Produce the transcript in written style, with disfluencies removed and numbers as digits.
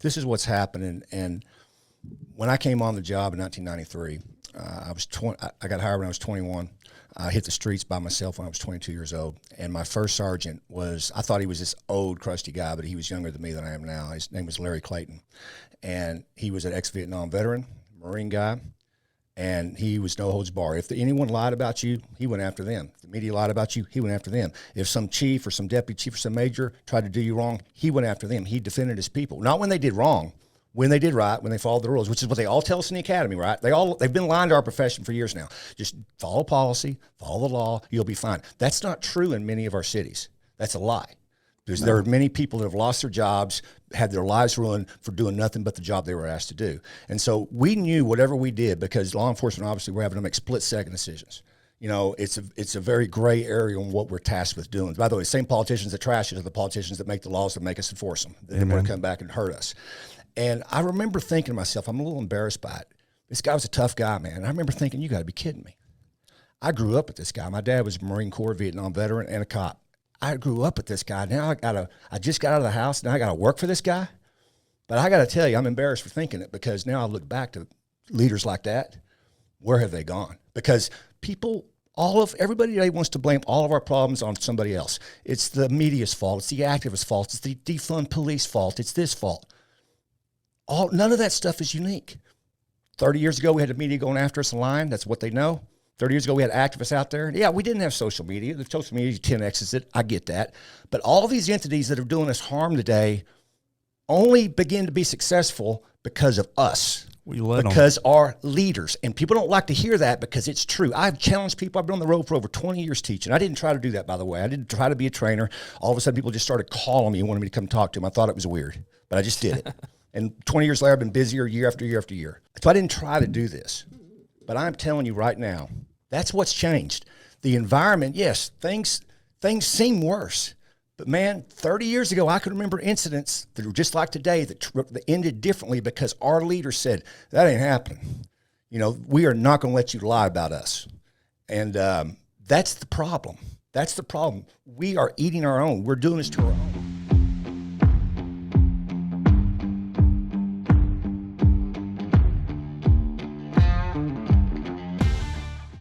This is what's happening. And when I came on the job in 1993, I got hired when I was 21. I hit the streets by myself when I was 22 years old. And my first sergeant I thought he was this old, crusty guy, but he was younger than me than I am now. His name was Larry Clayton. And he was an ex-Vietnam veteran, Marine guy. And he was no holds bar. If anyone lied about you, he went after them. If the media lied about you, he went after them. If some chief or some deputy chief or some major tried to do you wrong, he went after them. He defended his people. Not when they did wrong, when they did right, when they followed the rules, which is what they all tell us in the academy, right? They've been lying to our profession for years now. Just follow policy, follow the law, you'll be fine. That's not true in many of our cities. That's a lie. There are many people that have lost their jobs, had their lives ruined for doing nothing but the job they were asked to do. And so we knew whatever we did, because law enforcement, obviously, we're having to make split-second decisions. You know, it's a very gray area on what we're tasked with doing. By the way, the same politicians that trash us are the politicians that make the laws that make us enforce them. They want to come back and hurt us. And I remember thinking to myself, I'm a little embarrassed by it. This guy was a tough guy, man. And I remember thinking, you got to be kidding me. I grew up with this guy. My dad was a Marine Corps Vietnam veteran and a cop. I grew up with this guy. Now I just got out of the house. Now I got to work for this guy. But I got to tell you, I'm embarrassed for thinking it, because now I look back to leaders like that. Where have they gone? Because everybody today wants to blame all of our problems on somebody else. It's the media's fault. It's the activists' fault. It's the defund police fault. It's this fault. None of that stuff is unique. 30 years ago, we had the media going after us online. That's what they know. 30 years ago, we had activists out there. Yeah, we didn't have social media. The social media 10X's it. I get that. But all these entities that are doing us harm today only begin to be successful because of us. Because our leaders. And people don't like to hear that, because it's true. I've challenged people. I've been on the road for over 20 years teaching. I didn't try to do that, by the way. I didn't try to be a trainer. All of a sudden, people just started calling me and wanted me to come talk to them. I thought it was weird, but I just did it. And 20 years later, I've been busier year after year after year. So I didn't try to do this. But I'm telling you right now, that's what's changed. The environment, yes, things seem worse. But man, 30 years ago, I could remember incidents that were just like today that ended differently, because our leaders said, that ain't happening. You know, we are not going to let you lie about us. And that's the problem. That's the problem. We are eating our own. We're doing this to our own.